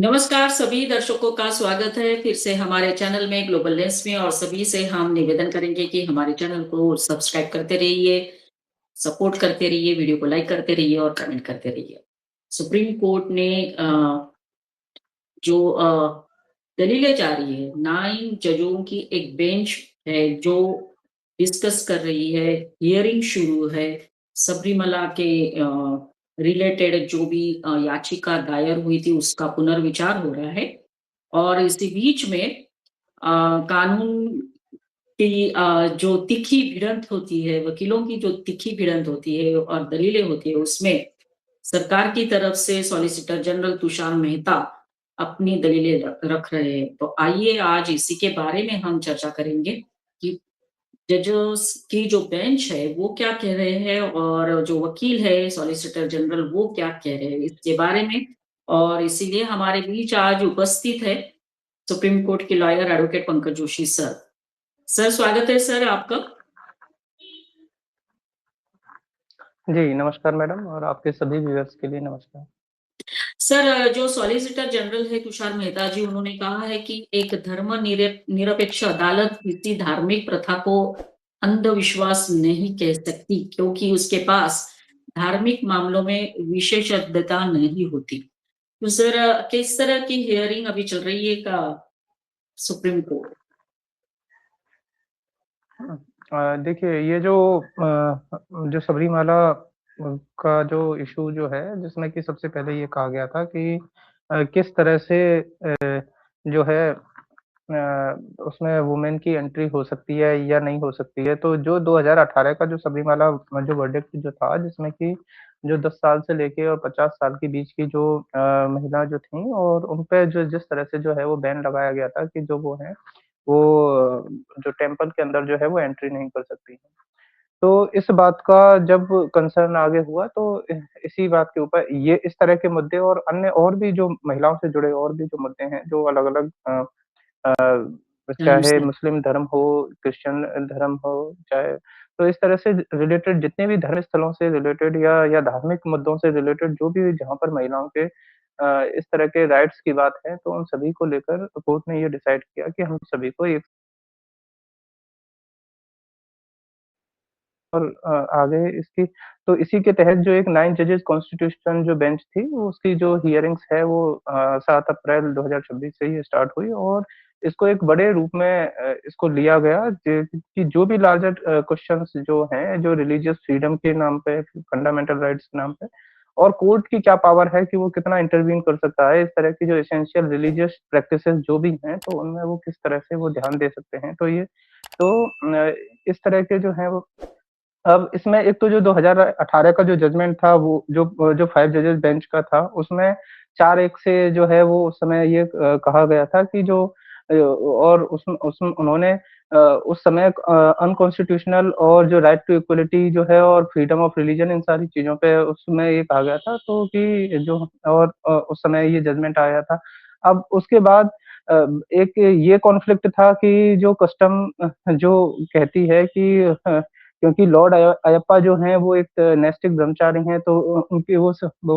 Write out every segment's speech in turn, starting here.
नमस्कार सभी दर्शकों का स्वागत है फिर से हमारे चैनल में ग्लोबल लेंस में। और सभी से हम निवेदन करेंगे कि हमारे चैनल को सब्सक्राइब करते रहिए, सपोर्ट करते रहिए, वीडियो को लाइक करते रहिए और कमेंट करते रहिए। सुप्रीम कोर्ट ने जो दलीलें जा रही है, 9 जजों की एक बेंच है जो डिस्कस कर रही है। हियरिंग शुरू है सबरीमला के रिलेटेड, जो भी याचिका दायर हुई थी उसका पुनर्विचार हो रहा है। और इसी बीच में कानून की जो तीखी भिड़ंत होती है, वकीलों की जो तीखी भिड़ंत होती है और दलीलें होती है, उसमें सरकार की तरफ से सॉलिसिटर जनरल तुषार मेहता अपनी दलीलें रख रहे हैं। तो आइए आज इसी के बारे में हम चर्चा करेंगे कि जजेस की जो बेंच है वो क्या कह रहे हैं और जो वकील है सॉलिसिटर जनरल वो क्या कह रहे हैं इसके बारे में। और इसीलिए हमारे बीच आज उपस्थित है सुप्रीम कोर्ट के lawyer advocate Pankaj Joshi sir. Sir स्वागत है सर आपका। जी, नमस्कार मैडम और आपके सभी व्यूअर्स के लिए नमस्कार। सर जो सॉलिसिटर जनरल है तुषार मेहता जी, उन्होंने कहा है कि एक निरपेक्ष अदालत किसी धार्मिक प्रथा को अंधविश्वास नहीं कह सकती क्योंकि उसके पास धार्मिक मामलों में विशेषज्ञता नहीं होती। तो सर किस तरह की हियरिंग अभी चल रही है का सुप्रीम कोर्ट? देखिए ये जो सबरीमाला का जो इशू जो है जिसमें कि सबसे पहले ये कहा गया था कि किस तरह से जो है उसमें वुमेन की एंट्री हो सकती है या नहीं हो सकती है। तो जो 2018 का जो सबरीमाला जो वर्डिक्ट जो था जिसमें कि जो 10 साल से लेके और 50 साल के बीच की जो महिला जो थीं और उन पे जो जिस तरह से जो है वो बैन लगाया गया था कि जो वो हैं वो जो टेम्पल के अंदर जो है वो एंट्री नहीं कर सकती हैं। तो इस बात का जब कंसर्न आगे हुआ तो इसी बात के ऊपर ये इस तरह के मुद्दे और अन्य और भी जो महिलाओं से जुड़े और भी जो मुद्दे हैं जो अलग-अलग धर्म चाहे से। मुस्लिम धर्म हो, क्रिश्चियन धर्म हो, चाहे तो इस तरह से रिलेटेड जितने भी धर्म स्थलों से रिलेटेड या धार्मिक मुद्दों से रिलेटेड जो भी जहाँ पर महिलाओं के इस तरह के राइट्स की बात है, तो उन सभी को लेकर कोर्ट ने ये डिसाइड किया कि हम सभी को एक और आगे इसकी तो इसी के तहत जो एक 9 जजेस कॉन्स्टिट्यूशन जो बेंच थी, वो उसकी जो हियरिंग्स है वो 7 अप्रैल 2026 से ही स्टार्ट हुई और इसको एक बड़े रूप में इसको लिया गया कि जो भी लार्जर क्वेश्चंस जो हैं, जो रिलीजियस फ्रीडम के नाम पे, फंडामेंटल राइट्स के नाम पे और कोर्ट की क्या पावर है कि वो कितना इंटरवीन कर सकता है, इस तरह की जो एसेंशियल रिलीजियस प्रैक्टिसेस जो भी हैं, तो उनमें वो किस तरह से वो ध्यान दे सकते हैं। इस तरह के जो हैं वो अब इसमें एक तो जो 2018 का जो जजमेंट था वो जो 5 जजेस बेंच का था, उसमें 4-1 से जो है वो उस समय ये कहा गया था कि जो और उसमें उन्होंने उस समय अनकॉन्स्टिट्यूशनल और जो राइट टू इक्वालिटी जो है और फ्रीडम ऑफ रिलीजन इन सारी चीज़ों पे उसमें ये कहा गया था तो कि जो और उस समय ये जजमेंट आया था। अब उसके बाद अ, एक ये कॉन्फ्लिक्ट था कि जो कस्टम जो कहती है कि क्योंकि लॉर्ड अयप्पा जो हैं वो एक नैस्टिक ब्रह्मचारी हैं तो उनकी वो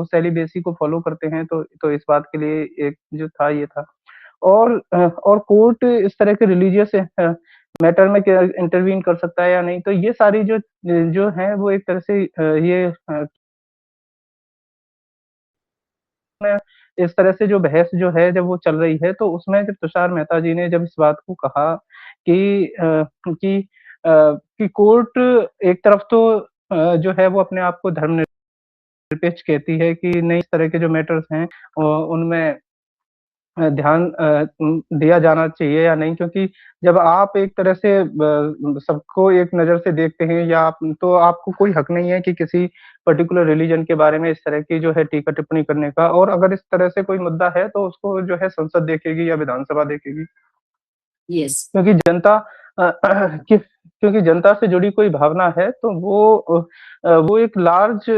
सेलिबेसी को फ़ॉलो करते हैं तो इस बात के लिए एक जो था ये था। और कोर्ट इस तरह के रिलीजियस मैटर में क्या इंटरवीन कर सकता है या नहीं, तो ये सारी जो जो हैं वो एक तरह से इस तरह से जो बहस जो है जब वो चल रही है तो उसमें जब तुषार मेहता जी ने जब इस बात को कहा कि कि कोर्ट एक तरफ तो जो है वो अपने आप को धर्मनिरपेक्ष कहती है कि नहीं इस तरह के जो मैटर्स हैं उनमें ध्यान दिया जाना चाहिए या नहीं क्योंकि जब आप एक तरह से सबको एक नज़र से देखते हैं या आप तो आपको कोई हक नहीं है कि किसी पर्टिकुलर रिलीजन के बारे में इस तरह की जो है टीका-टिप्पणी करने का और अगर इस तरह से कोई मुद्दा है तो उसको जो है संसद देखेगी या विधानसभा देखेगी। यस। क्योंकि जनता अ, क्योंकि जनता से जुड़ी कोई भावना है तो वो एक लार्ज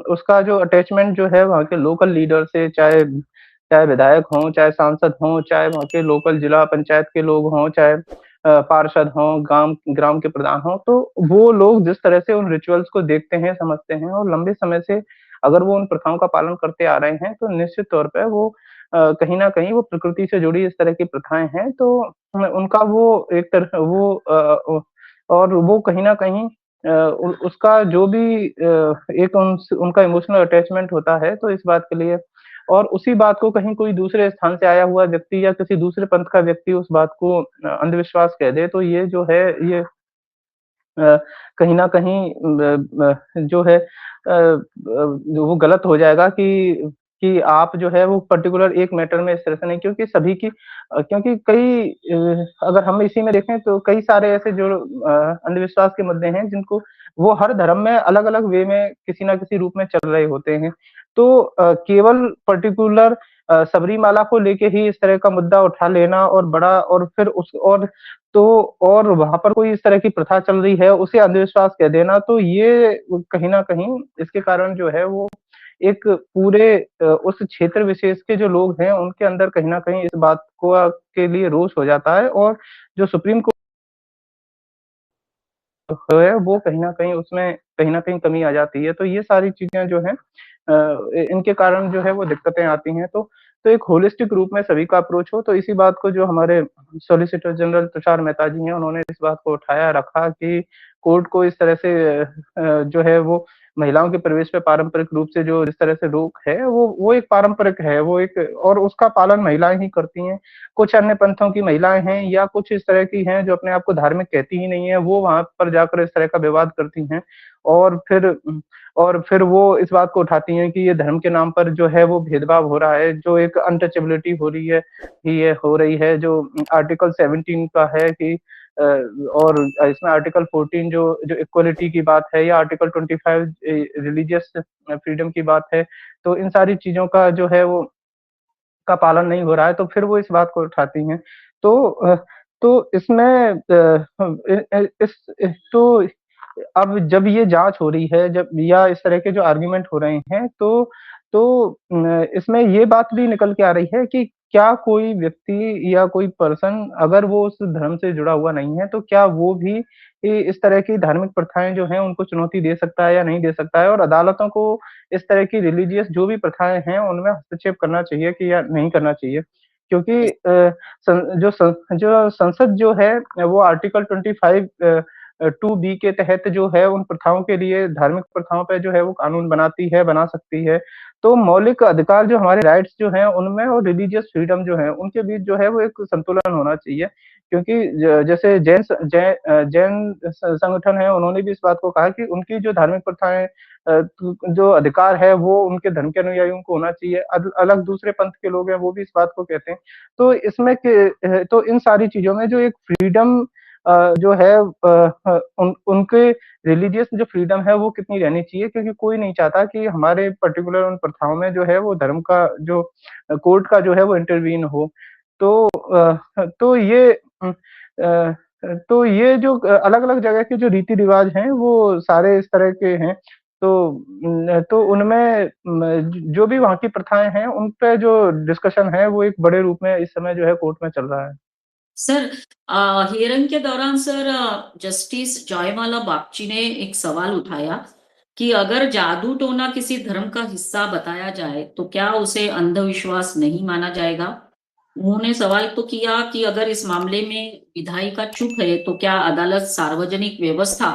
उसका जो अटैचमेंट जो है वहाँ के लोकल लीडर से चाहे चाहे विधायक हों, चाहे सांसद हों, चाहे वहाँ के लोकल जिला पंचायत के लोग हों, चाहे पार्षद हों, ग्राम ग्राम के प्रधान हों, तो वो लोग जिस तरह से उन रिचुअल्स को देखते हैं, समझते हैं और लंबे समय से अगर वो उन प्रथाओं का पालन करते आ रहे हैं, तो निश्चित तौर पे वो कहीं न कहीं वो प्रकृति से जुड़ी इस तरह की प्रथाएँ हैं, तो उनका वो एक तरह वो और वो कहीं न कहीं उ उसका जो भी एक उनका इमोशनल अटैचमेंट होता है, तो इस बात के लिए और उसी बात को कहीं कोई दूसरे स्थान से आया हुआ व्यक्ति या किसी दूसरे पंथ का व्यक्ति उस बात को अंधविश्वास कह दे, तो ये जो है ये कहीं न कहीं जो है वो गलत हो जाएगा कि आप जो है वो पर्टिकुलर एक मैटर में इस तरह से नहीं क्योंकि सभी की क्योंकि कई अगर हम इसी में देखें तो कई सारे ऐसे जो अंधविश्वास के मुद्दे हैं जिनको वो हर धर्म में अलग-अलग वे में किसी न किसी रूप में चल रहे होते हैं। तो केवल पर्टिकुलर सबरीमाला को लेके ही इस तरह का मुद्दा उठा लेना और बड़ा और फिर उस तो और वहाँ पर कोई इस तरह की प्रथा चल रही है, उसे अंधविश्वास कह देना, तो ये कहीं न कहीं इसके कारण जो है वो एक पूरे उस क्षेत्र विशेष के जो लोग हैं, उनके अंदर कहीं न कहीं इस बात को के लिए रोष हो जाता है और जो सुप्रीम कोर्ट है, वो कहीं न कहीं उसमें कहीं न कहीं कमी आ जाती है। तो ये सारी चीज़ें जो हैं इनके कारण जो है वो दिक्कतें आती हैं। तो एक होलिस्टिक रूप में सभी का अप्रोच हो, तो इसी बात को जो हमारे सॉलिसिटर जनरल तुषार मेहता जी हैं, उन्होंने इस बात को उठाया रखा कि कोर्ट को इस तरह से जो है वो महिलाओं के प्रवेश पे पारंपरिक रूप से जो जिस तरह से रोक है, वो एक पारंपरिक है, वो एक और उसका पालन महिलाएँ ही करती हैं। कुछ अन्य पंथों की महिलाएँ हैं या कुछ इस तरह की हैं जो अपने आप को धार्मिक कहती ही नहीं है, वो वहाँ पर जाकर इस तरह का विवाद करती हैं और फिर और फिर वो इस बात को उठाती हैं कि ये धर्म के नाम पर जो है वो भेदभाव हो रहा है, जो एक अनटचेबिलिटी हो रही है, ये हो रही है जो आर्टिकल 17 का है कि और इसमें आर्टिकल 14 जो इक्वालिटी की बात है या आर्टिकल 25 रिलीजियस फ्रीडम की बात है, तो इन सारी चीज़ों का जो है वो का पालन नहीं हो रहा है, तो फिर वो इस बात को उठाती हैं। तो तो इसमें इस तो अब जब ये जाँच हो रही है, जब या इस तरह के जो आर्गुमेंट हो रहे हैं, तो इसमें ये बात भी निकल के आ रही है कि क्या कोई व्यक्ति या कोई पर्सन अगर वो उस धर्म से जुड़ा हुआ नहीं है, तो क्या वो भी इस तरह की धार्मिक प्रथाएँ जो हैं, उनको चुनौती दे सकता है या नहीं दे सकता है? और अदालतों को इस तरह की रिलीजियस जो भी प्रथाएँ हैं, उनमें हस्तक्षेप करना चाहिए कि या नहीं करना चाहिए? क्योंकि जो संसद जो है, वो आर्टिकल 25 2B के तहत जो है उन प्रथाओं के लिए धार्मिक प्रथाओं पे जो है वो कानून बनाती है, बना सकती है। तो मौलिक अधिकार जो हमारे राइट्स जो हैं उनमें और रिलीजियस फ्रीडम जो है उनके बीच जो है वो एक संतुलन होना चाहिए। क्योंकि जैसे जैन संगठन है उन्होंने भी इस बात को कहा कि उनकी जो धार्मिक प्रथाएँ जो अधिकार है वो उनके धर्म के अनुयायियों को होना चाहिए। अलग दूसरे पंथ के लोग हैं वो भी इस बात को कहते हैं। तो इसमें तो इन सारी चीज़ों में जो एक फ्रीडम जो है उनके रिलीजियस जो फ्रीडम है वो कितनी रहनी चाहिए क्योंकि कोई नहीं चाहता कि हमारे पर्टिकुलर उन प्रथाओं में जो है वो धर्म का जो कोर्ट का जो है वो इंटरवीन हो। तो तो ये तो ये जो अलग-अलग जगह के जो रीति-रिवाज हैं वो सारे इस तरह के हैं। तो तो उनमें जो भी वहाँ की प्रथाएँ हैं उन पे जो डिस्कशन है वो एक बड़े रूप में इस समय जो है कोर्ट में चल रहा है। सर हियरिंग के दौरान सर जस्टिस जयमाला बागची ने एक सवाल उठाया कि अगर जादू टोना किसी धर्म का हिस्सा बताया जाए तो क्या उसे अंधविश्वास नहीं माना जाएगा? उन्होंने सवाल तो किया कि अगर इस मामले में विधायिका चुप है तो क्या अदालत सार्वजनिक व्यवस्था,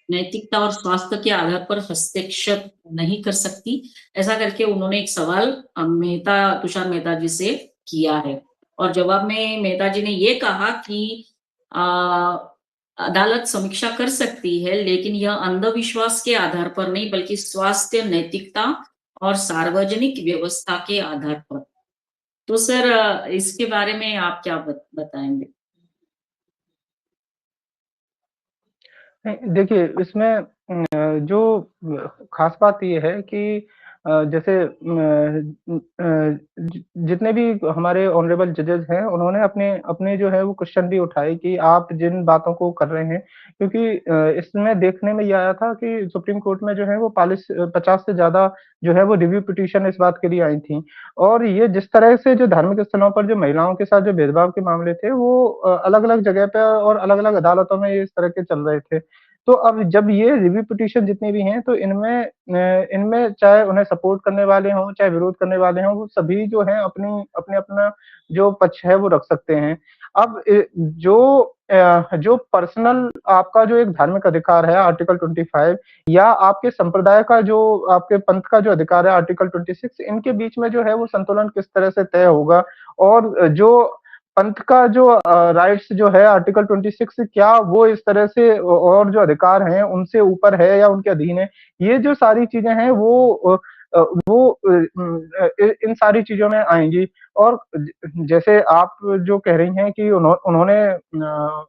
नैतिकता और स्वास्थ्य के आधार पर हस्तक्षेप नहीं कर सकती? ऐसा करके उन्होंने एक सवाल तुषार मेहता जी से किया है। और जवाब में मेहता जी ने ये कहा कि अ, अदालत समीक्षा कर सकती है, लेकिन यह अंधविश्वास के आधार पर नहीं बल्कि स्वास्थ्य, नैतिकता और सार्वजनिक व्यवस्था के आधार पर। तो सर इसके बारे में आप क्या बताएँगे? नहीं, देखिए इसमें जो ख़ास बात ये है कि जैसे जितने भी हमारे ऑनरेबल जजेस हैं, उन्होंने अपने अपने जो है वो क्वेश्चन भी उठाए कि आप जिन बातों को कर रहे हैं क्योंकि इसमें देखने में ये आया था कि सुप्रीम कोर्ट में जो है वो 50 से ज़्यादा जो है वो रिव्यू पिटीशन इस बात के लिए आई थी। और ये जिस तरह से जो धार्मिक स्थलों पर जो महिलाओं के साथ जो भेदभाव के मामले थे, वो अलग-अलग जगह पे और अलग-अलग अदालतों में ये इस तरह के चल रहे थे। तो अब जब ये रिव्यू पिटीशन जितनी भी हैं, तो इनमें चाहे उन्हें सपोर्ट करने वाले हों, चाहे विरोध करने वाले हों, वो सभी जो हैं अपना जो पक्ष है वो रख सकते हैं। अब जो पर्सनल आपका जो एक धार्मिक अधिकार है आर्टिकल 25, या आपके संप्रदाय का जो आपके पंथ का जो अधिकार है आर्टिकल 26, इनके बीच में जो है वो संतुलन किस तरह से तय होगा, और जो पंथ का जो राइट्स जो है आर्टिकल 26, क्या वो इस तरह से और जो अधिकार हैं उनसे ऊपर है या उनके अधीन है? ये जो सारी चीज़ें हैं इन सारी चीज़ों में आएँगी। और जैसे आप जो कह रही हैं कि उन्होंने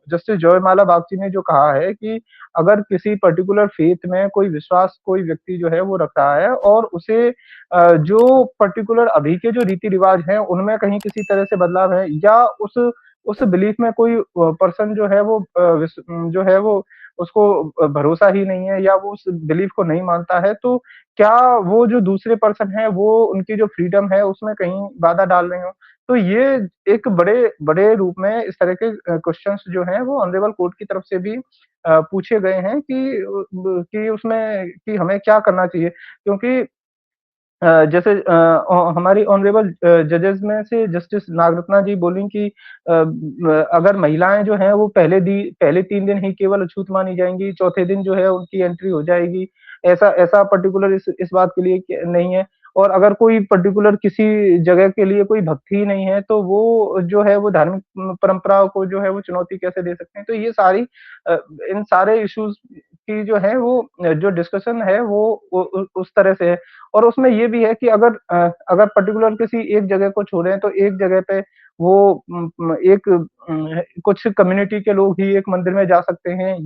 जस्टिस जयमाला बागची ने जो कहा है कि अगर किसी पर्टिकुलर फ़ेथ में कोई विश्वास कोई व्यक्ति जो है वो रख रहा है, और उसे जो पर्टिकुलर अभी के जो रीति-रिवाज हैं, उनमें कहीं किसी तरह से बदलाव है, या उस बिलीफ में कोई पर्सन जो है वो जो है वो उसको भरोसा ही नहीं है, या वो उस बिलीफ को नहीं मानता है, तो क्या वो जो दूसरे पर्सन हैं, वो उनकी जो फ्रीडम है, उसमें कहीं बाधा डाल रहे हों? तो ये एक बड़े बड़े रूप में इस तरह के क्वेश्चन्स जो हैं, वो ऑनरेबल कोर्ट की तरफ से भी पूछे गए हैं कि उसमें कि हमें क्या करना चाहिए? क्योंकि जैसे हमारी ऑनरेबल जजेस में से जस्टिस नागरत्ना जी बोलीं कि अगर महिलाएँ जो हैं वो पहले 3 दिन ही केवल अछूत मानी जाएँगी, चौथे दिन जो है उनकी एंट्री हो जाएगी। ऐसा ऐसा पर्टिकुलर इस बात के लिए क नहीं है। और अगर कोई पर्टिकुलर किसी जगह के लिए कोई भक्ति ही नहीं है, तो वो जो है वो धार्मिक परंपराओं को जो है वो चुनौती कैसे दे सकते हैं? तो ये सारी इन सारे इश्यूज़ की जो है वो जो डिस्कशन है वो उस तरह से है। और उसमें ये भी है कि अगर पर्टिकुलर किसी एक जगह को छोड़ें, तो एक जगह पे वो कुछ कम्युनिटी के लोग ही एक मंदिर में जा सकते हैं,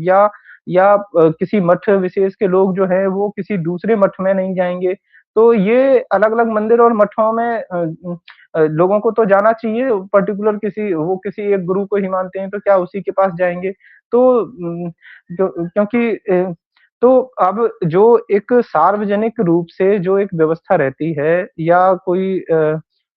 या किसी मठ विशेष के लोग जो हैं वो किसी दूसरे मठ में नहीं जाएँगे। तो ये अलग-अलग मंदिर और मठों में लोगों को तो जाना चाहिए, पर्टिकुलर किसी एक गुरु को ही मानते हैं, तो क्या उसी के पास जाएँगे? तो क्योंकि तो अब जो एक सार्वजनिक रूप से जो एक व्यवस्था रहती है, या कोई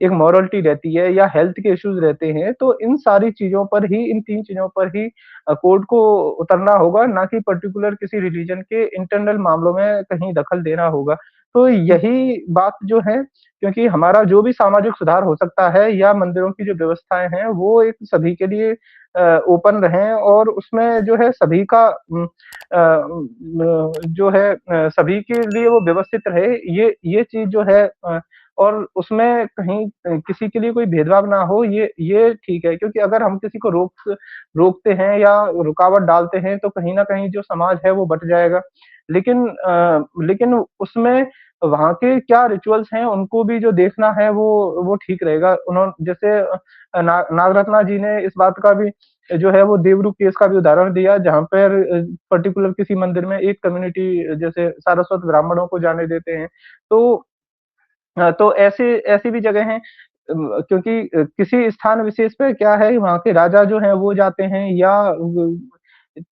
एक मॉरलिटी रहती है, या हेल्थ के इश्यूज़ रहते हैं, तो इन सारी चीज़ों पर ही, इन 3 चीज़ों पर ही कोर्ट को उतरना होगा, ना कि पर्टिकुलर किसी रिलीजन के इंटरनल मामलों में कहीं दखल देना होगा। तो यही बात जो है, क्योंकि हमारा जो भी सामाजिक सुधार हो सकता है, या मंदिरों की जो व्यवस्थाएँ हैं, वो एक सभी के लिए ओपन रहें, और उसमें जो है सभी का जो है सभी के लिए वो व्यवस्थित रहे, ये चीज़ जो है और उसमें कहीं किसी के लिए कोई भेदभाव ना हो, ये ठीक है। क्योंकि अगर हम किसी को रोकते हैं या रुकावट डालते हैं, तो कहीं न कहीं जो समाज है वो बँट जाएगा। लेकिन उसमें वहाँ के क्या रिचुअल्स हैं, उनको भी जो देखना है वो ठीक रहेगा। जैसे नागरत्ना जी ने इस बात का भी जो है वो देवरू केस का भी उदाहरण दिया, जहाँ पर पर्टिकुलर किसी मंदिर में एक कम्युनिटी जैसे सारस्वत ब्राह्मणों को जाने देते हैं। तो तो ऐसी भी जगह हैं, क्योंकि किसी स्थान विशेष पे क्या है, वहाँ के राजा जो हैं वो जाते हैं, या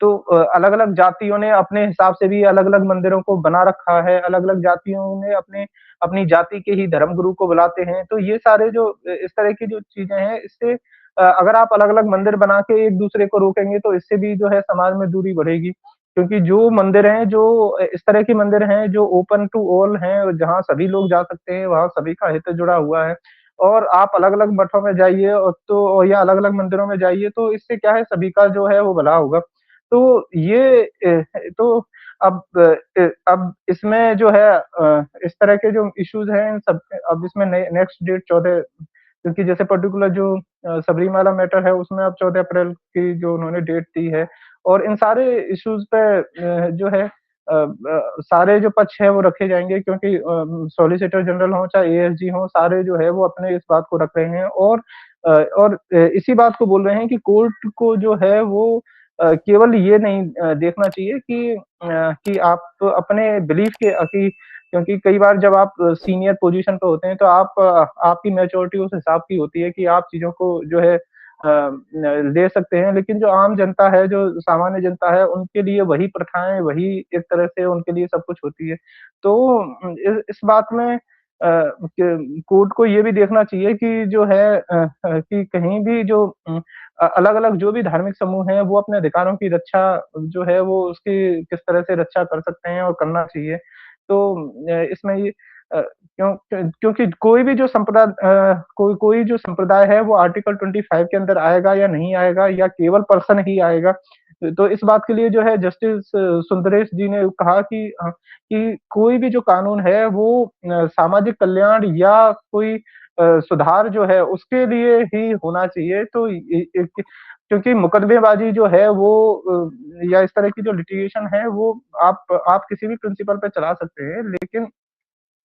तो अलग-अलग जातियों ने अपने हिसाब से भी अलग-अलग मंदिरों को बना रखा है, अलग-अलग जातियों ने अपनी जाति के ही धर्मगुरु को बुलाते हैं। तो ये सारे जो इस तरह की जो चीज़ें हैं, इससे अगर आप अलग-अलग मंदिर बना के एक-दूसरे को रोकेंगे, तो इससे भी जो है समाज में दूरी बढ़ेगी। क्योंकि जो मंदिर हैं, जो इस तरह के मंदिर हैं, जो ओपन टू ऑल हैं, और जहाँ सभी लोग जा सकते हैं, वहाँ सभी का हित जुड़ा हुआ है। और आप अलग-अलग मठों में जाइए, या अलग-अलग मंदिरों में जाइए, तो इससे क्या है, सभी का जो है वो भला होगा। तो तो अब इसमें जो है इस तरह के जो इश्यूज़ हैं, इन सब अब इसमें नेक्स्ट डेट 14, क्योंकि जैसे पर्टिकुलर जो सबरीमाला मैटर है, उसमें अब 14 अप्रैल की जो उन्होंने डेट दी है, और इन सारे इश्यूज़ पे जो है सारे जो पक्ष हैं वो रखे जाएँगे, क्योंकि सॉलिसिटर जनरल हों चाहे एएसजी हों, सारे जो है वो अपने इस बात को रख रहे हैं, और इसी बात को बोल रहे हैं कि कोर्ट को जो है वो केवल ये नहीं देखना चाहिए कि आप अपने बिलीफ के क्योंकि कई बार जब आप सीनियर पोज़ीशन पे होते हैं, तो आपकी मैच्योरिटी उस हिसाब की होती है कि आप चीज़ों को जो है ले सकते हैं। लेकिन जो आम जनता है, जो सामान्य जनता है, उनके लिए वही प्रथाएँ, वही एक तरह से उनके लिए सब कुछ होती है। तो इस बात में कोर्ट को ये भी देखना चाहिए कि जो है कि कहीं भी जो अलग-अलग जो भी धार्मिक समूह हैं, वो अपने अधिकारों की रक्षा जो है वो उसकी किस तरह से रक्षा कर सकते हैं और करना चाहिए। तो इसमें ये क्योंकि कोई भी जो कोई जो संप्रदाय है वो आर्टिकल 25 के अंदर आएगा या नहीं आएगा या केवल पर्सन ही आएगा। तो इस बात के लिए जो है जस्टिस सुंदरेश जी ने कहा कि कोई भी जो कानून है वो सामाजिक कल्याण या कोई सुधार जो है उसके लिए ही होना चाहिए। तो क्योंकि मुकदमेबाज़ी जो है वो या इस तरह की जो लिटिगेशन है वो आप किसी भी प्रिंसिपल पे चला सकते हैं, लेकिन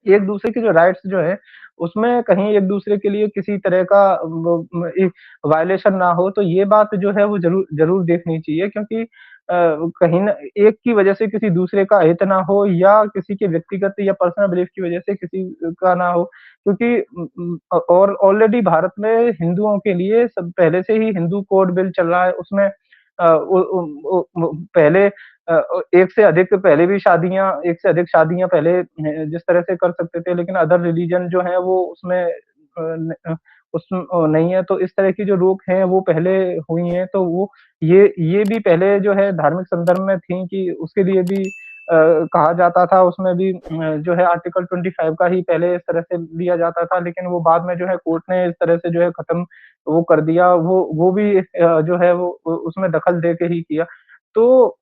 एक-दूसरे के जो राइट्स जो है, उसमें कहीं एक-दूसरे के लिए किसी तरह का व म एक वायलेशन ना हो, तो ये बात जो है वो ज़रूर ज़रूर देखनी चाहिए क्योंकि कहीं न एक की वजह से किसी दूसरे का हित ना हो या किसी के व्यक्तिगत या पर्सनल बिलीफ की वजह से किसी का ना हो। क्योंकि और ऑलरेडी भारत में हिंदुओं के लिए सब पहले से ही हिंदू कोड बिल चल रहा है, उसमें पहले एक से अधिक पहले भी शादियाँ एक से अधिक शादियाँ पहले जिस तरह से कर सकते थे, लेकिन अदर रिलीजन जो है वो उसमें नहीं है, तो इस तरह की जो रोक है वो पहले हुई हैं, तो वो ये भी पहले जो है धार्मिक संदर्भ में थी कि उसके लिए भी कहा जाता था, उसमें भी जो है आर्टिकल 25 का ही पहले इस तरह से लिया जाता था, लेकिन वो बाद में जो है कोर्ट ने इस तरह से जो है खत्म वो कर दिया, वो भी जो है वो उसमें दखल दे के ही किया। तो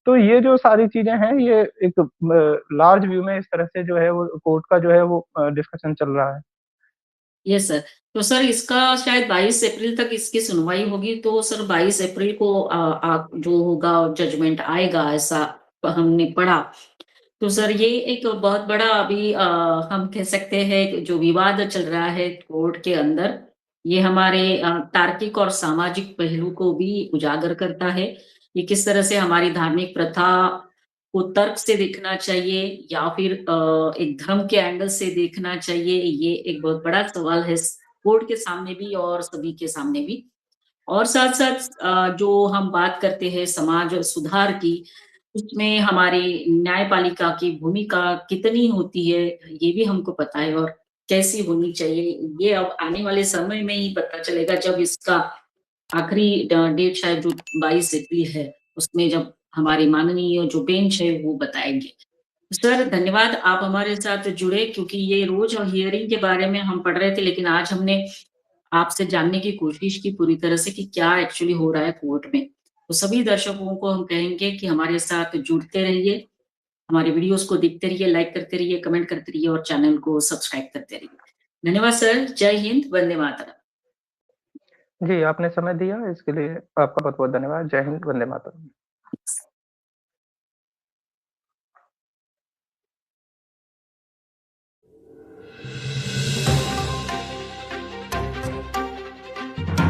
तो ये जो सारी चीज़ें हैं, ये एक लार्ज व्यू में इस तरह से जो है वो कोर्ट का जो है वो डिस्कशन चल रहा है। Yes sir. तो सर इसका शायद 22 अप्रैल तक इसकी सुनवाई होगी, तो सर 22 अप्रैल को जो होगा जजमेंट आएगा ऐसा हमने पढ़ा। तो सर ये एक बहुत बड़ा अभी हम कह सकते हैं कि जो विवाद चल रहा है कोर्ट के अंदर, ये हमारे तार्किक और सामाजिक पहलू को भी उजागर करता है। ये किस तरह से हमारी धार्मिक प्रथा को तर्क से देखना चाहिए या फिर एक धर्म के एंगल से देखना चाहिए, ये एक बहुत बड़ा सवाल है कोर्ट के सामने भी और सभी के सामने भी। और साथ-साथ जो हम बात करते हैं समाज सुधार की, उसमें हमारी न्यायपालिका की भूमिका कितनी होती है, ये भी हमको पता है और कैसी होनी चाहिए, ये अब आने वाले समय में ही पता चलेगा जब इसका आखिरी डेट शायद जो 22 अप्रैल है, उसमें जब हमारे माननीय जो बेंच है वो बताएँगे। सर धन्यवाद आप हमारे साथ जुड़े क्योंकि ये रोज़ हियरिंग के बारे में हम पढ़ रहे थे लेकिन आज हमने आपसे जानने की कोशिश की पूरी तरह से कि क्या एक्चुअली हो रहा है कोर्ट में। तो सभी दर्शकों को हम कहेंगे कि हमारे साथ जुड़ते रहिए, हमारे वीडियोज़ को देखते रहिए, लाइक करते रहिए, कमेंट करते रहिए और चैनल को सब्सक्राइब करते रहिए। धन्यवाद सर, जय हिंद, वंदे मातरम। जी, आपने समय दिया इसके लिए आपका बहुत-बहुत धन्यवाद। जय हिंद, वंदे मातरम।